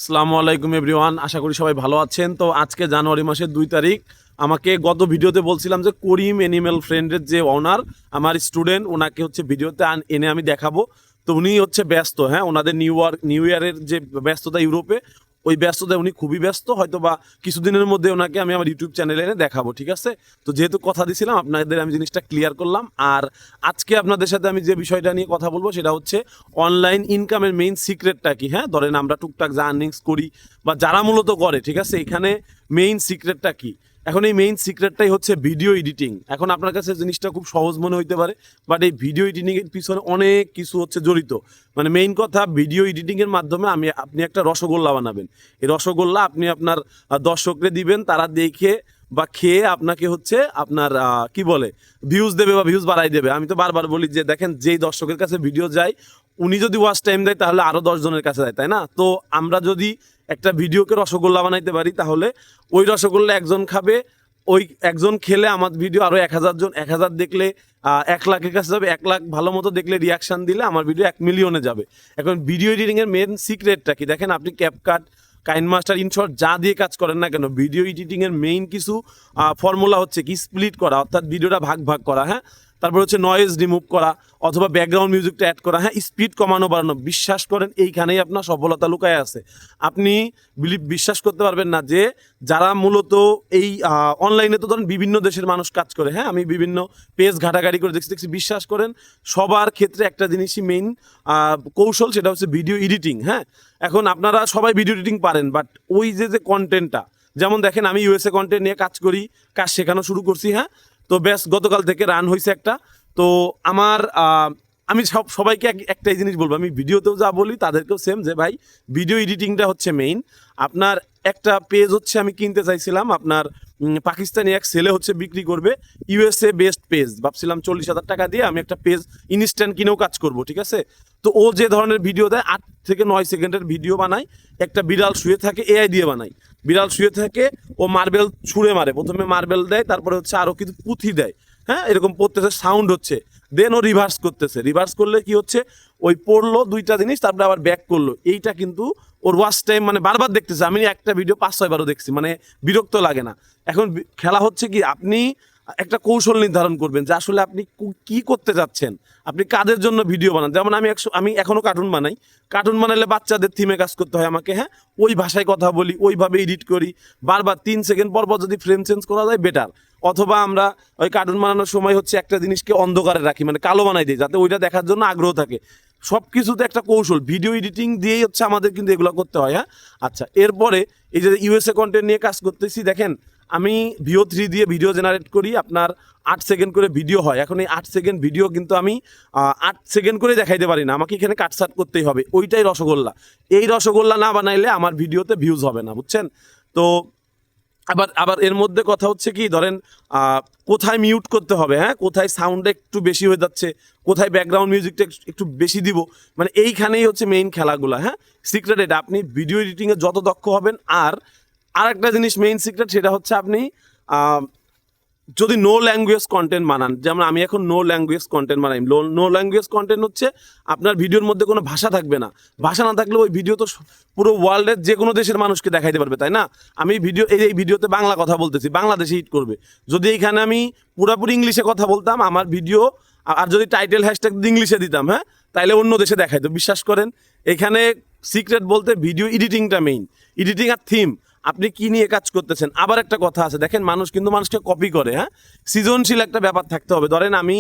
আসসালামু আলাইকুম এভরিওয়ান, আশা করি সবাই ভালো আছেন। তো আজকে জানুয়ারি মাসের 2 তারিখ। আমাকে গত ভিডিওতে বলছিলাম যে করিম অ্যানিমেল ফ্রেন্ডের যে ওনার, আমার স্টুডেন্ট, ওনাকে হচ্ছে ভিডিওতে এনে আমি দেখাবো। তো উনি হচ্ছে ব্যস্ত, হ্যাঁ, ওনাদের নিউ ইয়ারের যে ব্যস্ততা ইউরোপে, ওই ব্যস্ততায় উনি খুবই ব্যস্ত। হয়তো বা কিছুদিনের মধ্যে ওনাকে আমি আমার ইউটিউব চ্যানেলে এনে দেখাবো, ঠিক আছে? তো যেহেতু কথা দিছিলাম, আপনাদের আমি জিনিসটা ক্লিয়ার করলাম। আর আজকে আপনাদের সাথে আমি যে বিষয়টা নিয়ে কথা বলবো সেটা হচ্ছে অনলাইন ইনকামের মেইন সিক্রেটটা কি। হ্যাঁ, ধরেন আমরা টুকটাক যা আর্নিংস করি বা যারা মূলত করে, ঠিক আছে, এখানে মেইন সিক্রেটটা কি। এখন এই মেইন সিক্রেটটাই হচ্ছে ভিডিও এডিটিং। এখন আপনার কাছে জিনিসটা খুব সহজ মনে হইতে পারে, বাট এই ভিডিও এডিটিং এর পিছনে অনেক কিছু হচ্ছে জড়িত। মানে মেইন কথা, ভিডিও এডিটিং এর মাধ্যমে আপনি একটা রসগোল্লা বানাবেন। এই রসগোল্লা আপনি আপনার দর্শকরে দিবেন, তারা দেখে বা খেয়ে আপনাকে হচ্ছে আপনার কি বলে ভিউজ দেবে বা ভিউজ বাড়াই দেবে। আমি তো বারবার বলি যে দেখেন, যেই দর্শকের কাছে ভিডিও যায়, উনি যদি ওয়াচ টাইম দেয় তাহলে আরো 10 জনের কাছে যায়, তাই না? তো আমরা যদি একটা ভিডিওকে রসগোল্লা বানাইতে পারি, তাহলে ওই রসগোল্লা একজন খাবে, ওই একজন খেলে আমার ভিডিও আরো 1000 জন, 1000 দেখলে 1 লাখের কাছে যাবে, 1 লাখ ভালো মতো দেখলে রিয়াকশন দিলে আমার ভিডিও 1 মিলিয়নে যাবে। এখন ভিডিও এডিটিং এর মেন সিক্রেটটা কি দেখেন, আপনি ক্যাপকাট, কাইনমাস্টার, ইনশর্ট যা দিয়ে কাজ করেন না কেন, ভিডিও এডিটিং এর মেইন কিছু ফর্মুলা হচ্ছে কি স্প্লিট করা, অর্থাৎ ভিডিওটা ভাগ ভাগ করা, হ্যাঁ, তারপর হচ্ছে নয়েজ রিমুভ করা অথবা ব্যাকগ্রাউন্ড মিউজিকটা অ্যাড করা, হ্যাঁ, স্পিড কমানো বাড়ানো। বিশ্বাস করেন এইখানেই আপনার সফলতা লুকায় আছে। আপনি বিশ্বাস করতে পারবেন না যে যারা মূলত এই অনলাইনে, তো ধরেন বিভিন্ন দেশের মানুষ কাজ করে, হ্যাঁ, আমি বিভিন্ন পেজ ঘাটাঘাটি করে দেখছি, বিশ্বাস করেন সবার ক্ষেত্রে একটা জিনিসই মেইন কৌশল, সেটা হচ্ছে ভিডিও এডিটিং। হ্যাঁ, এখন আপনারা সবাই ভিডিও এডিটিং পারেন, বাট ওই যে কন্টেন্টটা, যেমন দেখেন আমি ইউএসএ কন্টেন্ট নিয়ে কাজ করি, কাজ শেখানো শুরু করছি, হ্যাঁ। তো বেশ গতকাল থেকে রান হয়েছে একটা। তো আমার আমি সবাইকে একটাই জিনিস বলবো, আমি ভিডিওতেও যা বলি তাদেরকেও সেম, যে ভাই ভিডিও এডিটিংটা হচ্ছে মেইন। আপনার একটা পেজ হচ্ছে আমি কিনতে চাইছিলাম, আপনার পাকিস্তানি এক ছেলে হচ্ছে বিক্রি করবে, ইউএসএ বেস্ট পেজ। ভাবছিলাম 40,000 টাকা দিয়ে আমি একটা পেজ ইনস্ট্যান্ট কিনেও কাজ করব, ঠিক আছে? তো ও যে ধরনের ভিডিও দেয়, 8 থেকে 9 সেকেন্ডের ভিডিও বানায়। একটা বিড়াল শুয়ে থাকে, এআই দিয়ে বানায়। বিড়াল শুয়ে থাকে, ও মার্বেল ছুঁড়ে মারে, প্রথমে মার্বেল দেয়, তারপরে হচ্ছে আরো কিছু পুঁথি দেয়, হ্যাঁ, এরকম পড়তেছে, সাউন্ড হচ্ছে, দেন ও রিভার্স করতেছে। রিভার্স করলে কি হচ্ছে, ওই পড়লো দুইটা জিনিস, তারপরে আবার ব্যাক করলো। এইটা কিন্তু ওর ওয়াচ টাইম, মানে বারবার দেখতেছে। আমি একটা ভিডিও 5-6 বারও দেখছি, মানে বিরক্ত লাগে না। এখন খেলা হচ্ছে কি, আপনি একটা কৌশল নির্ধারণ করবেন যে আসলে আপনি কি করতে যাচ্ছেন, আপনি কাদের জন্য ভিডিও বানান। যেমন আমি এখনো কার্টুন বানাই। কার্টুন বানালে বাচ্চাদের থিমে কাজ করতে হয় আমাকে, হ্যাঁ, ওই ভাষায় কথা বলি, ওইভাবে এডিট করি। বারবার 3 সেকেন্ড পর পর যদি ফ্রেম চেঞ্জ করা যায় বেটার। অথবা আমরা ওই কার্টুন বানানোর সময় হচ্ছে একটা জিনিসকে অন্ধকারে রাখি, মানে কালো বানাই দিই, যাতে ওইটা দেখার জন্য আগ্রহ থাকে। সব কিছুতে একটা কৌশল, ভিডিও এডিটিং দিয়েই হচ্ছে আমাদের কিন্তু এগুলো করতে হয়, হ্যাঁ। আচ্ছা, এরপরে এই যে ইউএসএ কন্টেন্ট নিয়ে কাজ করতেছি, দেখেন আমি VO3 দিয়ে ভিডিও জেনারেট করি, আপনার 8 সেকেন্ড করে ভিডিও হয়। এখন এই 8 সেকেন্ড ভিডিও কিন্তু আমি 8 সেকেন্ড করে দেখাইতে পারি না, আমাকে এখানে কাটসাট করতেই হবে। ওইটাই রসগোল্লা। এই রসগোল্লা না বানাইলে আমার ভিডিওতে ভিউজ হবে না, বুঝছেন? তো আবার আবার এর মধ্যে কথা হচ্ছে কি, ধরেন কোথায় মিউট করতে হবে, হ্যাঁ, কোথায় সাউন্ডটা একটু বেশি হয়ে যাচ্ছে, কোথায় ব্যাকগ্রাউন্ড মিউজিকটা একটু বেশি দিব, মানে এইখানেই হচ্ছে মেইন খেলাগুলো, হ্যাঁ। সিক্রেট এটা, আপনি ভিডিও এডিটিংয়ে যত দক্ষ হবেন। আর একটা জিনিস মেইন সিক্রেট, সেটা হচ্ছে আপনি যদি নো ল্যাঙ্গুয়েজ কন্টেন্ট বানান, যেমন আমি এখন নো ল্যাঙ্গুয়েজ কন্টেন্ট বানাই। নো ল্যাঙ্গুয়েজ কন্টেন্ট হচ্ছে আপনার ভিডিওর মধ্যে কোনো ভাষা থাকবে না। ভাষা না থাকলে ওই ভিডিও তো পুরো ওয়ার্ল্ডের যে কোনো দেশের মানুষকে দেখাইতে পারবে, তাই না? আমি এই ভিডিওতে বাংলা কথা বলতেছি, বাংলাদেশে হিট করবে। যদি এইখানে আমি পুরোপুরি ইংলিশে কথা বলতাম, আমার ভিডিও, আর যদি টাইটেল হ্যাশট্যাগ ইংলিশে দিতাম, হ্যাঁ, তাইলে অন্য দেশে দেখাইতো। বিশ্বাস করেন, এখানে সিক্রেট বলতে ভিডিও এডিটিংটা মেইন। এডিটিং আর থিম, আপনি কি নিয়ে কাজ করতেছেন। আবার একটা কথা আছে, দেখেন মানুষ কিন্তু মানুষকে কপি করে, হ্যাঁ। সৃজনশীল একটা ব্যাপার থাকতে হবে। ধরেন আমি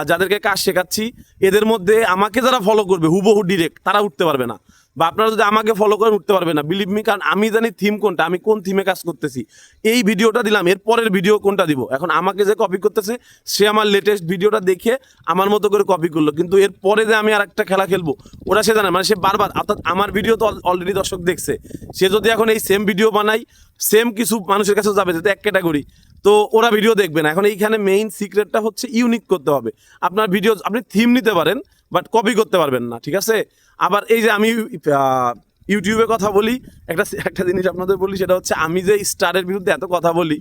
যাদেরকে কাজ শেখাচ্ছি, এদের মধ্যে আমাকে যারা ফলো করবে হুবহু ডিরেক্ট, তারা উঠতে পারবে না। বা আপনারা যদি আমাকে ফলো করেন, উঠতে পারবে না, বিলিভ মি। কারণ আমি জানি থিম কোনটা, আমি কোন থিমে কাজ করতেছি। এই ভিডিওটা দিলাম, এর পরের ভিডিও কোনটা দিব। এখন আমাকে যে কপি করতেছে, সে আমার লেটেস্ট ভিডিওটা দেখে আমার মতো করে কপি করলো, কিন্তু এর পরে যে আমি আর একটা খেলা খেলবো, ওরা সে জানে, মানে সে বারবার, অর্থাৎ আমার ভিডিও তো অলরেডি দর্শক দেখছে, সে যদি এখন এই সেম ভিডিও বানাই, সেম কিছু মানুষের কাছে যাবে, যেটা এক ক্যাটাগরি, তো ওরা ভিডিও দেখবে না। এখন এইখানে মেইন সিক্রেটটা হচ্ছে ইউনিক করতে হবে। আপনার ভিডিও আপনি থিম নিতে পারেন, বাট কপি করতে পারবেন না, ঠিক আছে? আবার এই যে আমি ইউটিউবে কথা বলি, একটা জিনিস আপনাদের বলি, সেটা হচ্ছে আমি যে স্টারের বিরুদ্ধে এত কথা বলি,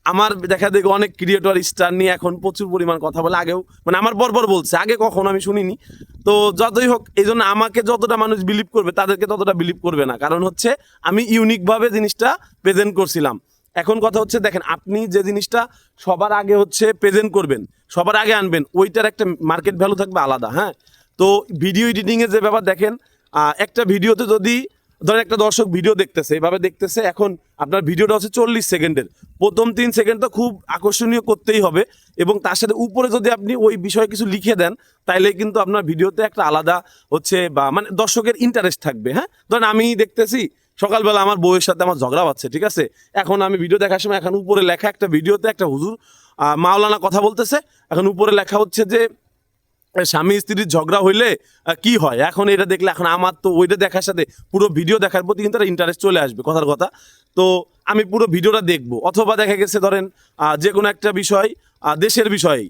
আমার দেখা দেখে অনেক ক্রিয়েটর স্টার নিয়ে এখন প্রচুর পরিমাণ কথা বলে, আগেও মানে আমার বরবর বলছে, আগে কখনো আমি শুনিনি। তো যতই হোক, এই জন্য আমাকে যতটা মানুষ বিলিভ করবে তাদেরকে ততটা বিলিভ করবে না, কারণ হচ্ছে আমি ইউনিকভাবে জিনিসটা প্রেজেন্ট করছিলাম। এখন কথা হচ্ছে দেখেন, আপনি যে জিনিসটা সবার আগে হচ্ছে প্রেজেন্ট করবেন, সবার আগে আনবেন, ওইটার একটা মার্কেট ভ্যালু থাকবে আলাদা। হ্যাঁ, তো ভিডিও এডিটিংয়ের যে ব্যাপার দেখেন, একটা ভিডিওতে যদি ধরেন একটা দর্শক ভিডিও দেখতেছে, এভাবে দেখতেছে, এখন আপনার ভিডিওটা হচ্ছে 40 সেকেন্ডের, প্রথম 3 সেকেন্ড তো খুব আকর্ষণীয় করতেই হবে, এবং তার সাথে উপরে যদি আপনি ওই বিষয়ে কিছু লিখে দেন, তাইলে কিন্তু আপনার ভিডিওতে একটা আলাদা হচ্ছে বা মানে দর্শকের ইন্টারেস্ট থাকবে। হ্যাঁ, ধরেন আমি দেখতেছি সকালবেলা আমার বউয়ের সাথে আমার ঝগড়া হচ্ছে, ঠিক আছে, এখন আমি ভিডিও দেখার সময় এখন উপরে লেখা একটা ভিডিওতে একটা হুজুর মাওলানা কথা বলতেছে, এখন উপরে লেখা হচ্ছে যে স্বামী স্ত্রীর ঝগড়া হইলে কি হয়, এখন এটা দেখলে এখন আমার তো ওইটা দেখার সাথে পুরো ভিডিও দেখার প্রতি কিন্তু একটা ইন্টারেস্ট চলে আসবে, কথার কথা। তো আমি পুরো ভিডিওটা দেখবো, অথবা দেখা গেছে ধরেন যে কোনো একটা বিষয়, দেশের বিষয়ে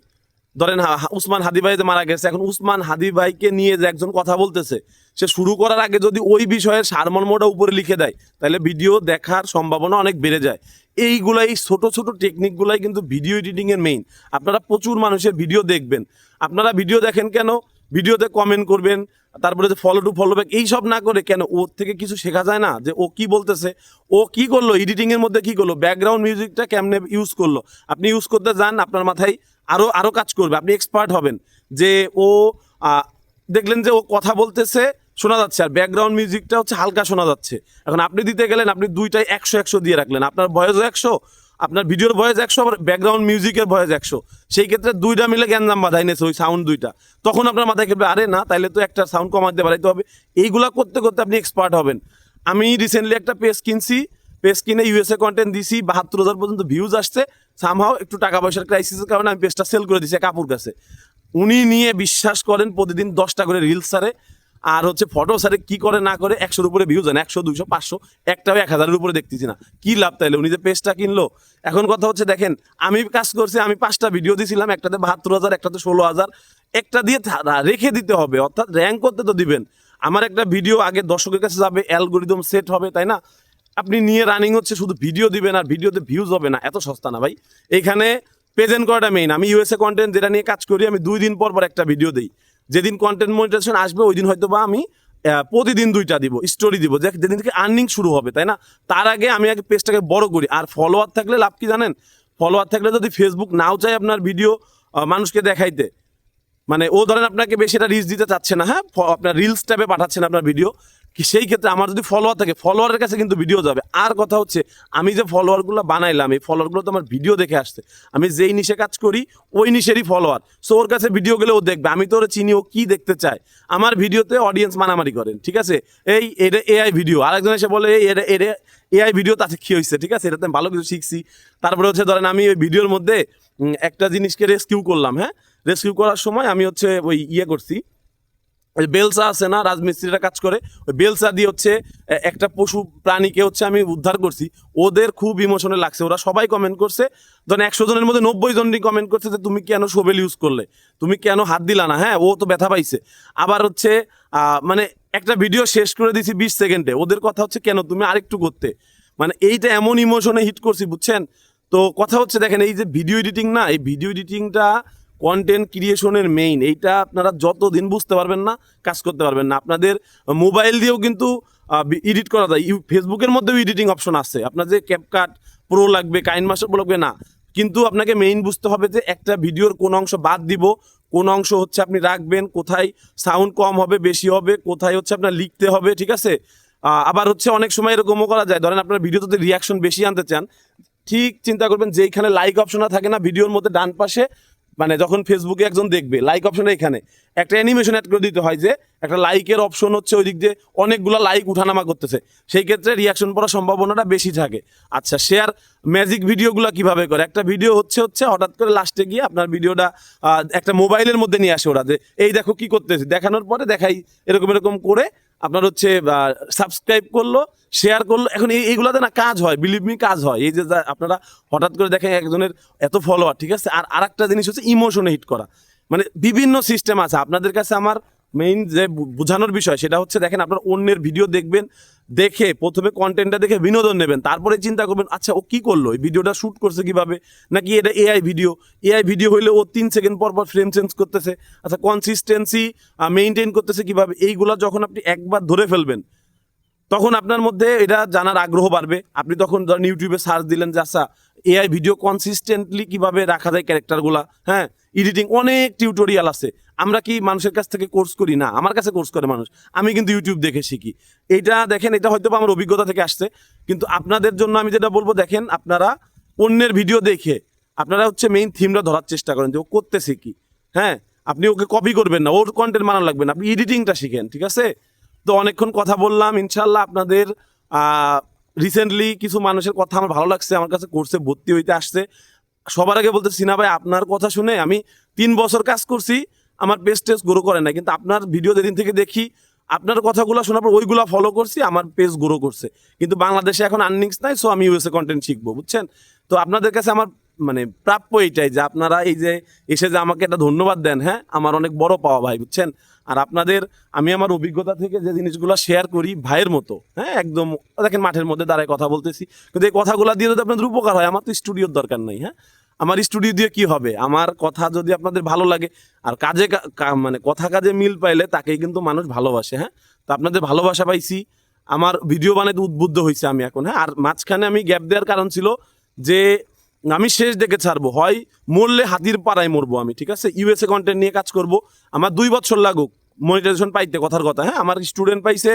ধরেন উসমান হাদি ভাই যে মারা গেছে, এখন উসমান হাদি ভাইকে নিয়ে যে একজন কথা বলতেছে, সে শুরু করার আগে যদি ওই বিষয়ের সারমর্মটা উপরে লিখে দেয়, তাহলে ভিডিও দেখার সম্ভাবনা অনেক বেড়ে যায়। এইগুলাই ছোট ছোট টেকনিকগুলাই কিন্তু ভিডিও এডিটিংয়ের মেইন। আপনারা প্রচুর মানুষের ভিডিও দেখবেন, আপনারা ভিডিও দেখেন কেন, ভিডিওতে কমেন্ট করবেন, তারপরে যে ফলো টু ফলো ব্যাক এইসব না করে কেন, ওর থেকে কিছু শেখা যায় না, যে ও কি বলতেছে, ও কি করলো এডিটিংয়ের মধ্যে, কি করলো ব্যাকগ্রাউন্ড মিউজিকটা কেমনে ইউজ করলো, আপনি ইউজ করতে যান, আপনার মাথায় আরও আরও কাজ করবে, আপনি এক্সপার্ট হবেন। যে ও দেখলেন যে ও কথা বলতেছে শোনা যাচ্ছে, আর ব্যাকগ্রাউন্ড মিউজিকটা হচ্ছে হালকা শোনা যাচ্ছে, এখন আপনি দিতে গেলেন, আপনি দুইটাই 100 দিয়ে রাখলেন, আপনার ভয়েসও 100, আপনার ভিডিওর ভয়েস 100, আবার ব্যাকগ্রাউন্ড মিউজিকের ভয়েস 100, সেই ক্ষেত্রে দুইটা মিলে গ্যাঞ্জাম বাঁধাই নিয়েছে ওই সাউন্ড দুইটা, তখন আপনার মাথায় খেলবে আরে না, তাইলে তো একটা সাউন্ড কমাতে বাড়াইতে হবে। এইগুলা করতে করতে আপনি এক্সপার্ট হবেন। আমি রিসেন্টলি একটা পেজ কিনছি, পেজ কিনে ইউএসএ কন্টেন্ট দিছি, 72,000 পর্যন্ত ভিউজ আসছে, সামহাও একটু টাকা পয়সার ক্রাইসিসের কারণে আমি পেজটা সেল করে দিছি কাপুর কাছে। উনি নিয়ে বিশ্বাস করেন প্রতিদিন 10টা করে রিলস সারে, আর হচ্ছে ফটো সারে, কি করে না করে 100-র উপরে ভিউজ আনে, 100, 200, 500, একটাও 1000-এর উপরে দেখতেছি না, কি লাভ তাইলে, উনি যে পেজটা কিনলো। এখন কথা হচ্ছে দেখেন, আমি কাজ করছি, আমি 5টা ভিডিও দিছিলাম, একটাতে 72,000, একটাতে 16,000, একটা দিয়ে রেখে দিতে হবে, অর্থাৎ র্যাঙ্ক করতে তো দিবেন। আমার একটা ভিডিও আগে দর্শকের কাছে যাবে, অ্যালগোরিদম সেট হবে, তাই না? আপনি নিয়ে রানিং হচ্ছে শুধু ভিডিও দিবেন আর ভিডিওতে ভিউজ হবে না, এত সস্তা না ভাই। এইখানে প্রেজেন্ট করাটা মেইন। আমি ইউএসএ কন্টেন্ট যেটা নিয়ে কাজ করি, আমি 2 দিন পর পর একটা ভিডিও দিই, যেদিন কন্টেন্ট মনিটাইজেশন আসবে ওই দিন হয়তো বা আমি প্রতিদিন 2টা দিব, স্টোরি দিব, যেদিন থেকে আর্নিং শুরু হবে, তাই না? তার আগে আমি আগে পেজটাকে বড় করি। আর ফলোয়ার থাকলে লাভ কি জানেন, ফলোয়ার থাকলে যদি ফেসবুক নাও চায় আপনার ভিডিও মানুষকে দেখাইতে, মানে ও ধরেন আপনাকে বেশি এটা রিচ দিতে চাচ্ছে না, হ্যাঁ, আপনার রিলস ট্যাবে পাঠাচ্ছেন আপনার ভিডিও, কি সেই ক্ষেত্রে আমার যদি ফলোয়ার থাকে, ফলোয়ারের কাছে কিন্তু ভিডিও যাবে। আর কথা হচ্ছে, আমি যে ফলোয়ারগুলো বানাইলাম, এই ফলোয়ারগুলো তো আমার ভিডিও দেখে আসছে, আমি যেই নিশে কাজ করি ওই নিশেরই ফলোয়ার, সো ওর কাছে ভিডিও গেলে ও দেখবে, আমি তো ওরা চিনি, ও কি দেখতে চায়। আমার ভিডিওতে অডিয়েন্স মারামারি করেন, ঠিক আছে, এই এটা এআই ভিডিও, আরেকজন এসে বলে এই এটা এটা এআই ভিডিও, তাতে কি হয়েছে, ঠিক আছে, এটাতে আমি ভালো কিছু শিখছি। তারপরে হচ্ছে ধরেন আমি ওই ভিডিওর মধ্যে একটা জিনিসকে রেস্কিউ করলাম, হ্যাঁ, রেস্কিউ করার সময় আমি হচ্ছে ওই করছি, ওই বেলসা আছে না, রাজমিস্ত্রিরা কাজ করে, ওই বেলসা দিয়ে হচ্ছে একটা পশু প্রাণীকে হচ্ছে আমি উদ্ধার করছি। ওদের খুব ইমোশনাল লাগছে, ওরা সবাই কমেন্ট করছে, ধরেন 100 জনের মধ্যে 90 জনই কমেন্ট করছে যে তুমি কেন শোবেল ইউজ করলে, তুমি কেন হাত দিলা না, হ্যাঁ, ও তো ব্যথা পাইছে। আবার হচ্ছে মানে একটা ভিডিও শেষ করে দিছি 20 সেকেন্ডে, ওদের কথা হচ্ছে কেন তুমি আরেকটু করতে, মানে এইটা এমন ইমোশনে হিট করছি, বুঝছেন? তো কথা হচ্ছে দেখেন, এই যে ভিডিও এডিটিং না, এই ভিডিও এডিটিংটা কন্টেন্ট ক্রিয়েশনের মেইন। এইটা আপনারা যতদিন বুঝতে পারবেন না, কাজ করতে পারবেন না। আপনাদের মোবাইল দিয়েও কিন্তু এডিট করা যায়, ফেসবুকের মধ্যেও এডিটিং অপশন আছে, আপনার যে ক্যাপকাট প্রো লাগবে, কাইনমাস্টার প্রো লাগবে না, কিন্তু আপনাকে মেইন বুঝতে হবে যে একটা ভিডিওর কোন অংশ বাদ দিব, কোন অংশ হচ্ছে আপনি রাখবেন, কোথায় সাউন্ড কম হবে বেশি হবে, কোথায় হচ্ছে আপনার লিখতে হবে, ঠিক আছে। আবার হচ্ছে অনেক সময় এরকমও করা যায়, ধরেন আপনার ভিডিওতে রিয়াকশন বেশি আনতে চান, ঠিক চিন্তা করবেন যেইখানে লাইক অপশনটা থাকে না ভিডিওর মধ্যে ডান পাশে, মানে যখন ফেসবুকে একজন দেখবে লাইক অপশনে, এখানে একটা অ্যানিমেশন অ্যাড করে দিতে হয়, যে একটা লাইকের অপশন হচ্ছে ওই দিক দিয়ে অনেকগুলো লাইক উঠানামা করতেছে, সেই ক্ষেত্রে রিয়াকশন পড়ার সম্ভাবনাটা বেশি থাকে। আচ্ছা, শেয়ার ম্যাজিক ভিডিওগুলো কিভাবে করে, একটা ভিডিও হচ্ছে হঠাৎ করে লাস্টে গিয়ে আপনার ভিডিওটা একটা মোবাইলের মধ্যে নিয়ে আসে ওরা, যে এই দেখো কি করতেছে, দেখানোর পরে দেখাই এরকম এরকম করে আপনার হচ্ছে সাবস্ক্রাইব করলো, শেয়ার করলো। এখন এইগুলাতে না কাজ হয়, বিলিভ মি কাজ হয়। এই যে আপনারা হঠাৎ করে দেখেন একজনের এত ফলোয়ার, ঠিক আছে, আর আরেকটা জিনিস হচ্ছে ইমোশনে হিট করা, মানে বিভিন্ন সিস্টেম আছে। আপনাদের কাছে আমার মেইন যে বোঝানোর বিষয় সেটা হচ্ছে দেখেন আপনার অন্যের ভিডিও দেখবেন, দেখে প্রথমে কন্টেন্টটা দেখে বিনোদন নেবেন, তারপরে চিন্তা করবেন আচ্ছা ও কি করলো, এই ভিডিওটা শ্যুট করছে কিভাবে, নাকি এটা এআই ভিডিও হইলে ও 3 সেকেন্ড পর পর ফ্রেম চেঞ্জ করতেছে, আচ্ছা কনসিস্টেন্সি মেইনটেইন করতেছে কিভাবে, এইগুলা যখন আপনি একবার ধরে ফেলবেন তখন আপনার মধ্যে এটা জানার আগ্রহ বাড়বে। আপনি তখন ধরেন ইউটিউবে সার্চ দিলেন যে আচ্ছা এআই ভিডিও কনসিস্টেন্টলি কিভাবে রাখা যায় ক্যারেক্টারগুলা, হ্যাঁ এডিটিং অনেক টিউটোরিয়াল আছে। আমরা কি মানুষের কাছ থেকে কোর্স করি? না, আমার কাছে কোর্স করে মানুষ, আমি কিন্তু ইউটিউব দেখে শিখি। এইটা দেখেন, এটা হয়তো আমার অভিজ্ঞতা থেকে আসছে, কিন্তু আপনাদের জন্য আমি যেটা বলবো দেখেন আপনারা অন্যের ভিডিও দেখে আপনারা হচ্ছে মেইন থিমটা ধরার চেষ্টা করেন যে ও করতেছে কি। হ্যাঁ, আপনি ওকে কপি করবেন না, ওর কন্টেন্ট বানানো লাগবে না, আপনি এডিটিংটা শিখেন, ঠিক আছে? তো অনেকক্ষণ কথা বললাম, ইনশাল্লাহ আপনাদের রিসেন্টলি কিছু মানুষের কথা আমার ভালো লাগছে, আমার কাছে কোর্সে ভর্তি হইতে আসছে। সবার আগে বলতে সিনা ভাই আপনার কথা শুনে আমি 3 বছর কাজ করছি, আমার পেজ টেজ গ্রো করে না, কিন্তু আপনার ভিডিও যেদিন থেকে দেখি আপনার কথাগুলো শোনার পর ওইগুলা ফলো করছি, আমার পেজ গ্রো করছে। কিন্তু বাংলাদেশে এখন আর্নিংস নাই, সো আমি ইউএসএ কন্টেন্ট শিখবো, বুঝছেন? তো আপনাদের কাছে আমার মানে প্রাপ্য এইটাই যে আপনারা এই যে এসে যে আমাকে একটা ধন্যবাদ দেন, হ্যাঁ আমার অনেক বড় পাওয়া ভাই, বুঝছেন? আর আপনাদের আমি আমার অভিজ্ঞতা থেকে যে জিনিসগুলো শেয়ার করি ভাইয়ের মতো, হ্যাঁ একদম দেখেন মাঠের মধ্যে দাঁড়ায় কথা বলতেছি, কিন্তু এই কথাগুলো দিয়ে যদি আপনাদের উপকার হয়, আমার তো স্টুডিওর দরকার নেই। হ্যাঁ, আমার স্টুডিও দিয়ে কি হবে, আমার কথা যদি আপনাদের ভালো লাগে আর কাজে মানে কথা কাজে মিল পাইলে তাকেই কিন্তু মানুষ ভালোবাসে। হ্যাঁ, তো আপনাদের ভালোবাসা পাইছি, আমার ভিডিও বানাতে উদ্বুদ্ধ হয়েছে আমি এখন। হ্যাঁ, আর মাঝখানে আমি গ্যাপ দেওয়ার কারণ ছিল যে আমি শেষ দেখে ছাড়বো, হয় মরলে হাতির পাড়ায় মরবো আমি, ঠিক আছে? ইউএসএ কন্টেন্ট নিয়ে কাজ করব, আমার 2 বছর লাগুক মনিটাইজেশন পাইতে, কথার কথা। হ্যাঁ, আমার স্টুডেন্ট পাইছে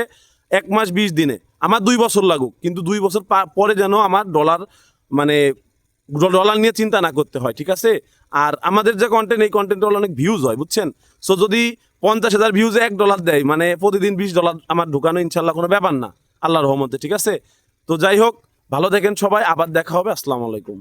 1 মাস 20 দিনে, আমার 2 বছর লাগুক, কিন্তু 2 বছর পরে যেন আমার মানে ডলার নিয়ে চিন্তা না করতে হয়, ঠিক আছে? আর আমাদের যে কন্টেন্ট, এই কন্টেন্ট অনেক ভিউজ হয়, বুঝছেন? সো যদি 50,000 ভিউজে $1 দেয়, মানে প্রতিদিন $20 আমার ঢুকানো ইনশাল্লাহ কোনো ব্যাপার না, আল্লাহর রহমতে, ঠিক আছে? তো যাই হোক, ভালো থাকেন সবাই, আবার দেখা হবে, আসসালামু আলাইকুম।